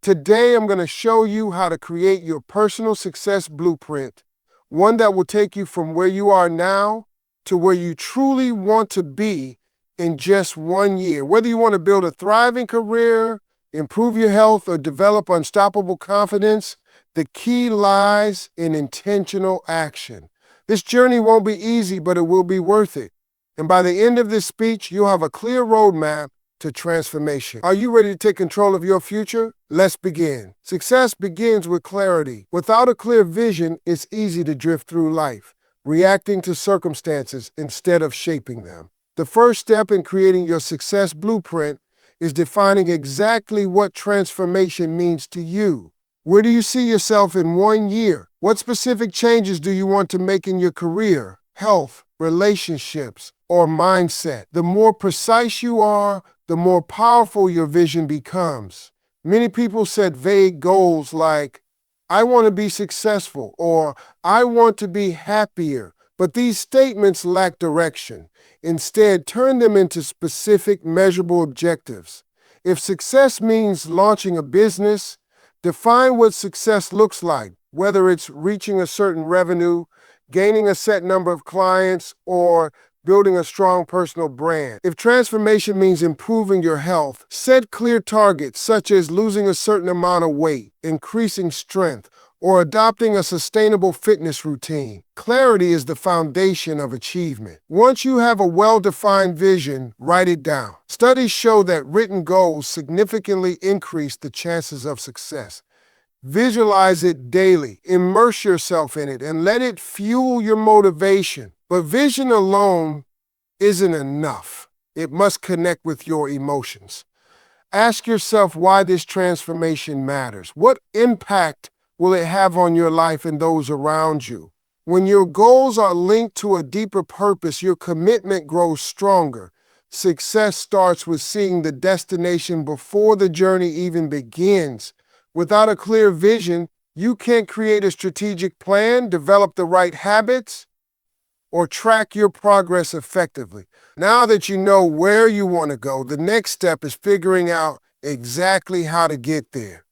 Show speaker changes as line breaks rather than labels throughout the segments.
Today, I'm going to show you how to create your personal success blueprint, one that will take you from where you are now to where you truly want to be in just 1 year. Whether you want to build a thriving career, improve your health, or develop unstoppable confidence, the key lies in intentional action. This journey won't be easy, but it will be worth it. And by the end of this speech, you'll have a clear roadmap to transformation. Are you ready to take control of your future? Let's begin. Success begins with clarity. Without a clear vision, it's easy to drift through life, reacting to circumstances instead of shaping them. The first step in creating your success blueprint is defining exactly what transformation means to you. Where do you see yourself in 1 year? What specific changes do you want to make in your career, health, relationships, or mindset? The more precise you are, the more powerful your vision becomes. Many people set vague goals like, I want to be successful, or I want to be happier, but these statements lack direction. Instead, turn them into specific, measurable objectives. If success means launching a business, define what success looks like, whether it's reaching a certain revenue, gaining a set number of clients, or building a strong personal brand. If transformation means improving your health, set clear targets such as losing a certain amount of weight, increasing strength, or adopting a sustainable fitness routine. Clarity is the foundation of achievement. Once you have a well-defined vision, write it down. Studies show that written goals significantly increase the chances of success. Visualize it daily, immerse yourself in it, and let it fuel your motivation. But vision alone isn't enough. It must connect with your emotions. Ask yourself why this transformation matters. What impact will it have on your life and those around you? When your goals are linked to a deeper purpose, your commitment grows stronger. Success starts with seeing the destination before the journey even begins. Without a clear vision, you can't create a strategic plan, develop the right habits, or track your progress effectively. Now that you know where you want to go, the next step is figuring out exactly how to get there.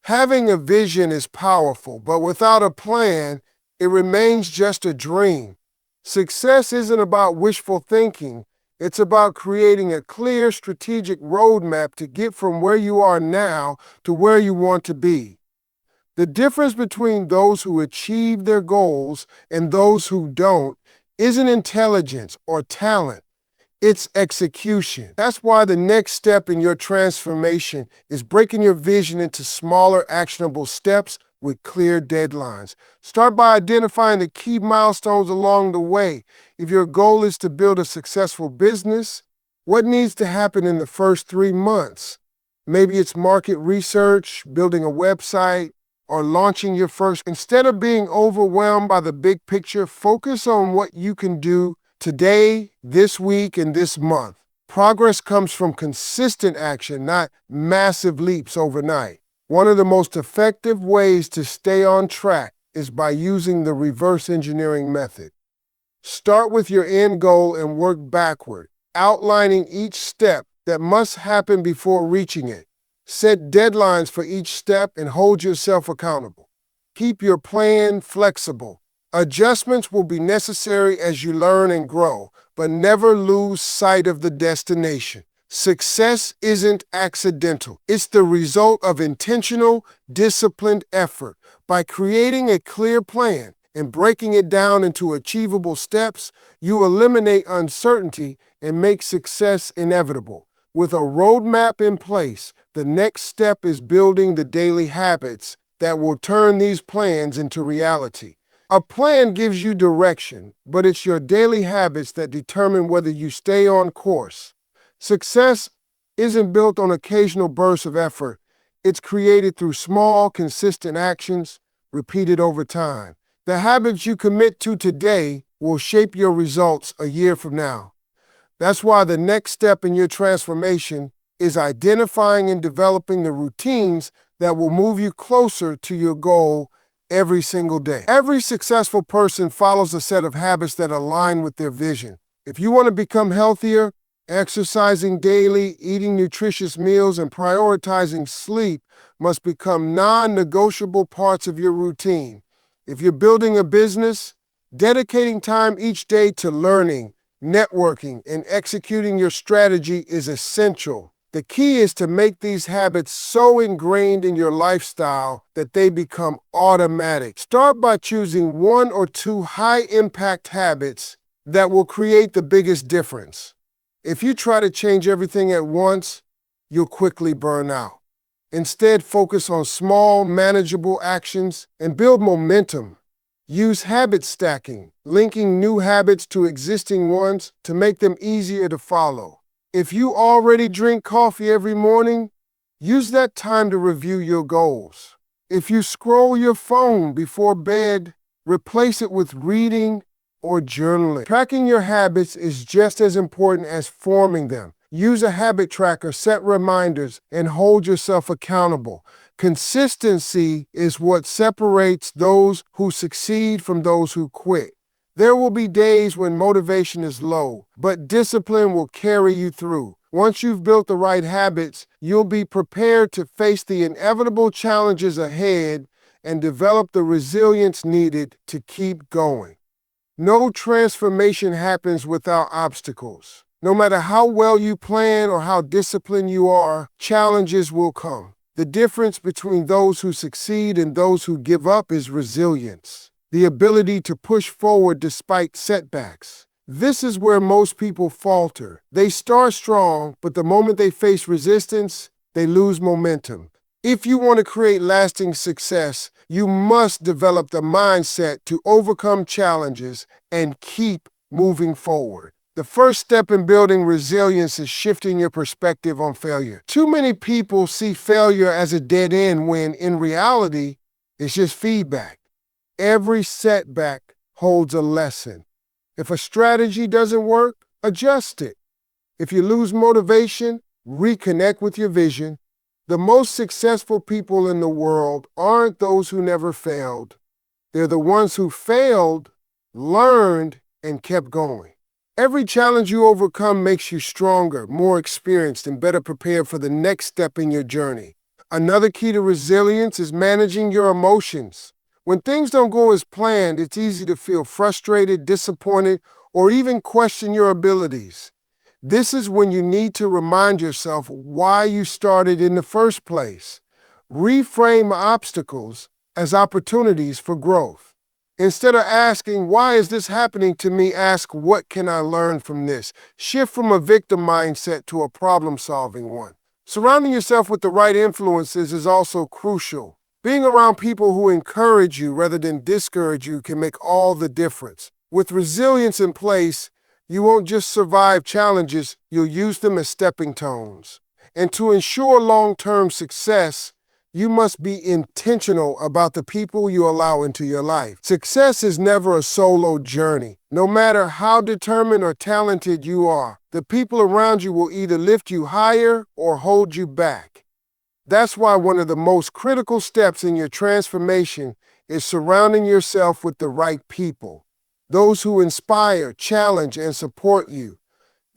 Having a vision is powerful, but without a plan, it remains just a dream. Success isn't about wishful thinking. It's about creating a clear strategic roadmap to get from where you are now to where you want to be. The difference between those who achieve their goals and those who don't isn't intelligence or talent. It's execution. That's why the next step in your transformation is breaking your vision into smaller, actionable steps with clear deadlines. Start by identifying the key milestones along the way. If your goal is to build a successful business, what needs to happen in the first 3 months? Maybe it's market research, building a website, or launching your first. Instead of being overwhelmed by the big picture, focus on what you can do today, this week, and this month. Progress comes from consistent action, not massive leaps overnight. One of the most effective ways to stay on track is by using the reverse engineering method. Start with your end goal and work backward, outlining each step that must happen before reaching it. Set deadlines for each step and hold yourself accountable. Keep your plan flexible. Adjustments will be necessary as you learn and grow, but never lose sight of the destination. Success isn't accidental. It's the result of intentional, disciplined effort. By creating a clear plan and breaking it down into achievable steps, you eliminate uncertainty and make success inevitable. With a roadmap in place, the next step is building the daily habits that will turn these plans into reality. A plan gives you direction, but it's your daily habits that determine whether you stay on course. Success isn't built on occasional bursts of effort. It's created through small, consistent actions repeated over time. The habits you commit to today will shape your results a year from now. That's why the next step in your transformation is identifying and developing the routines that will move you closer to your goal every single day. Every successful person follows a set of habits that align with their vision. If you want to become healthier, Exercising daily, eating nutritious meals, and prioritizing sleep must become non-negotiable parts of your routine. If you're building a business, dedicating time each day to learning, networking, and executing your strategy is essential. The key is to make these habits so ingrained in your lifestyle that they become automatic. Start by choosing 1 or 2 high-impact habits that will create the biggest difference. If you try to change everything at once, you'll quickly burn out. Instead, focus on small, manageable actions and build momentum. Use habit stacking, linking new habits to existing ones to make them easier to follow. If you already drink coffee every morning, use that time to review your goals. If you scroll your phone before bed, replace it with reading or journaling. Tracking your habits is just as important as forming them. Use a habit tracker, set reminders, and hold yourself accountable. Consistency is what separates those who succeed from those who quit. There will be days when motivation is low, but discipline will carry you through. Once you've built the right habits, you'll be prepared to face the inevitable challenges ahead and develop the resilience needed to keep going. No transformation happens without obstacles. No matter how well you plan or how disciplined you are, challenges will come. The difference between those who succeed and those who give up is resilience, the ability to push forward despite setbacks. This is where most people falter. They start strong, but the moment they face resistance, they lose momentum. If you want to create lasting success, you must develop the mindset to overcome challenges and keep moving forward. The first step in building resilience is shifting your perspective on failure. Too many people see failure as a dead end when, in reality, it's just feedback. Every setback holds a lesson. If a strategy doesn't work, adjust it. If you lose motivation, reconnect with your vision. The most successful people in the world aren't those who never failed. They're the ones who failed, learned, and kept going. Every challenge you overcome makes you stronger, more experienced, and better prepared for the next step in your journey. Another key to resilience is managing your emotions. When things don't go as planned, it's easy to feel frustrated, disappointed, or even question your abilities. This is when you need to remind yourself why you started in the first place. Reframe obstacles as opportunities for growth. Instead of asking, why is this happening to me, ask, what can I learn from this? Shift from a victim mindset to a problem-solving one. Surrounding yourself with the right influences is also crucial. Being around people who encourage you rather than discourage you can make all the difference. With resilience in place, you won't just survive challenges, you'll use them as stepping stones. And to ensure long-term success, you must be intentional about the people you allow into your life. Success is never a solo journey. No matter how determined or talented you are, the people around you will either lift you higher or hold you back. That's why one of the most critical steps in your transformation is surrounding yourself with the right people. Those who inspire, challenge, and support you.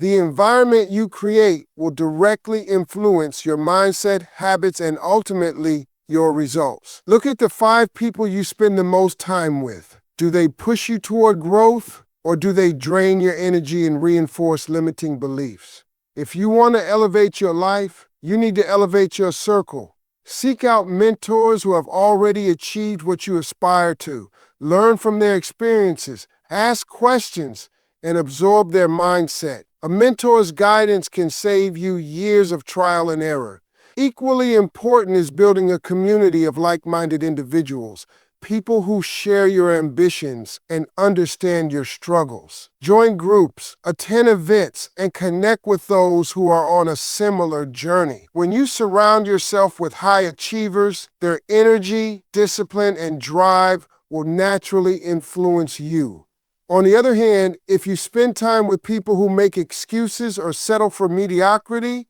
The environment you create will directly influence your mindset, habits, and ultimately your results. Look at the 5 people you spend the most time with. Do they push you toward growth, or do they drain your energy and reinforce limiting beliefs? If you want to elevate your life, you need to elevate your circle. Seek out mentors who have already achieved what you aspire to. Learn from their experiences. Ask questions and absorb their mindset. A mentor's guidance can save you years of trial and error. Equally important is building a community of like-minded individuals, people who share your ambitions and understand your struggles. Join groups, attend events, and connect with those who are on a similar journey. When you surround yourself with high achievers, their energy, discipline, and drive will naturally influence you. On the other hand, if you spend time with people who make excuses or settle for mediocrity,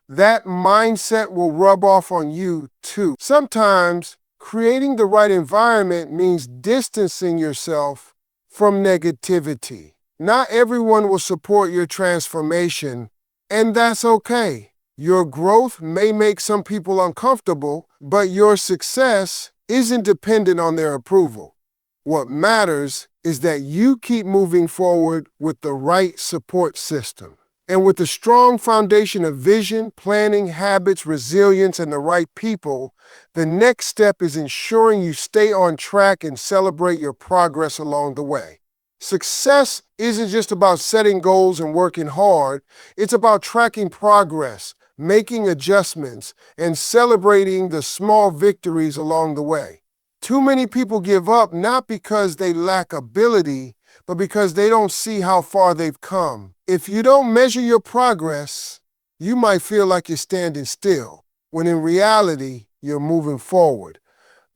that mindset will rub off on you too. Sometimes, creating the right environment means distancing yourself from negativity. Not everyone will support your transformation, And that's okay. Your growth may make some people uncomfortable, but your success isn't dependent on their approval. What matters is that you keep moving forward with the right support system. And with a strong foundation of vision, planning, habits, resilience, and the right people, the next step is ensuring you stay on track and celebrate your progress along the way. Success isn't just about setting goals and working hard. It's about tracking progress, making adjustments, and celebrating the small victories along the way. Too many people give up not because they lack ability, but because they don't see how far they've come. If you don't measure your progress, you might feel like you're standing still, when in reality, you're moving forward.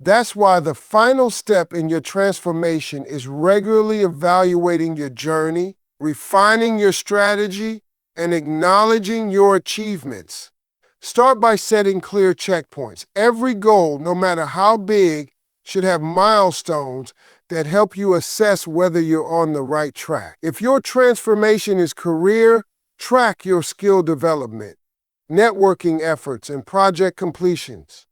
That's why the final step in your transformation is regularly evaluating your journey, refining your strategy, and acknowledging your achievements. Start by setting clear checkpoints. Every goal, no matter how big, should have milestones that help you assess whether you're on the right track. If your transformation is career, track your skill development, networking efforts, and project completions.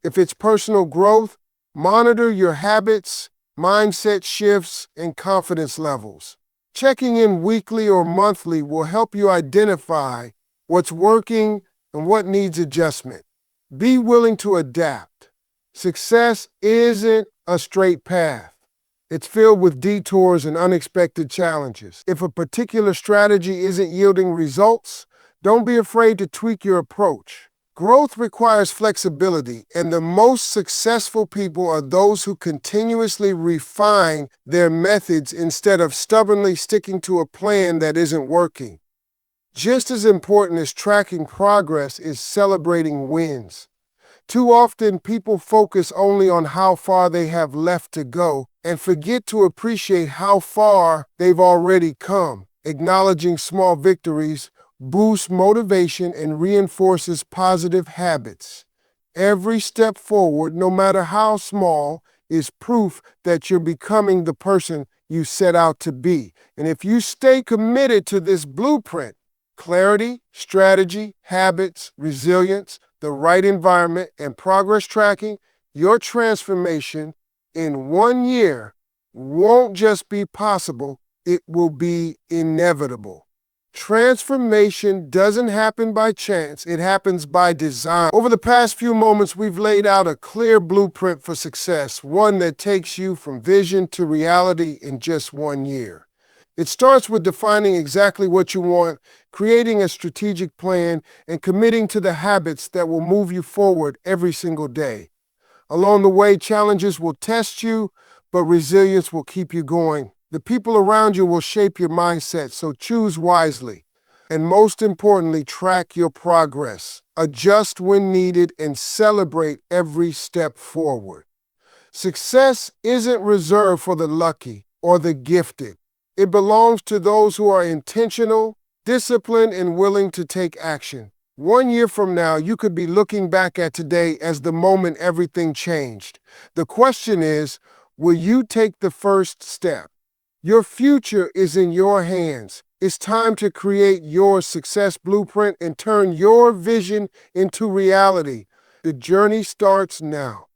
If it's personal growth, monitor your habits, mindset shifts, and confidence levels. Checking in weekly or monthly will help you identify what's working and what needs adjustment. Be willing to adapt. Success isn't a straight path. It's filled with detours and unexpected challenges. If a particular strategy isn't yielding results, don't be afraid to tweak your approach. Growth requires flexibility, and the most successful people are those who continuously refine their methods instead of stubbornly sticking to a plan that isn't working. Just as important as tracking progress is celebrating wins. Too often, people focus only on how far they have left to go and forget to appreciate how far they've already come. Acknowledging small victories boosts motivation and reinforces positive habits. Every step forward, no matter how small, is proof that you're becoming the person you set out to be. And if you stay committed to this blueprint, clarity, strategy, habits, resilience, the right environment, and progress tracking, your transformation in 1 year won't just be possible, it will be inevitable. Transformation doesn't happen by chance, it happens by design. Over the past few moments, we've laid out a clear blueprint for success, one that takes you from vision to reality in just 1 year. It starts with defining exactly what you want, creating a strategic plan, and committing to the habits that will move you forward every single day. Along the way, challenges will test you, but resilience will keep you going. The people around you will shape your mindset, so choose wisely. And most importantly, track your progress. Adjust when needed and celebrate every step forward. Success isn't reserved for the lucky or the gifted. It belongs to those who are intentional, disciplined, and willing to take action. 1 year from now, you could be looking back at today as the moment everything changed. The question is, will you take the first step? Your future is in your hands. It's time to create your success blueprint and turn your vision into reality. The journey starts now.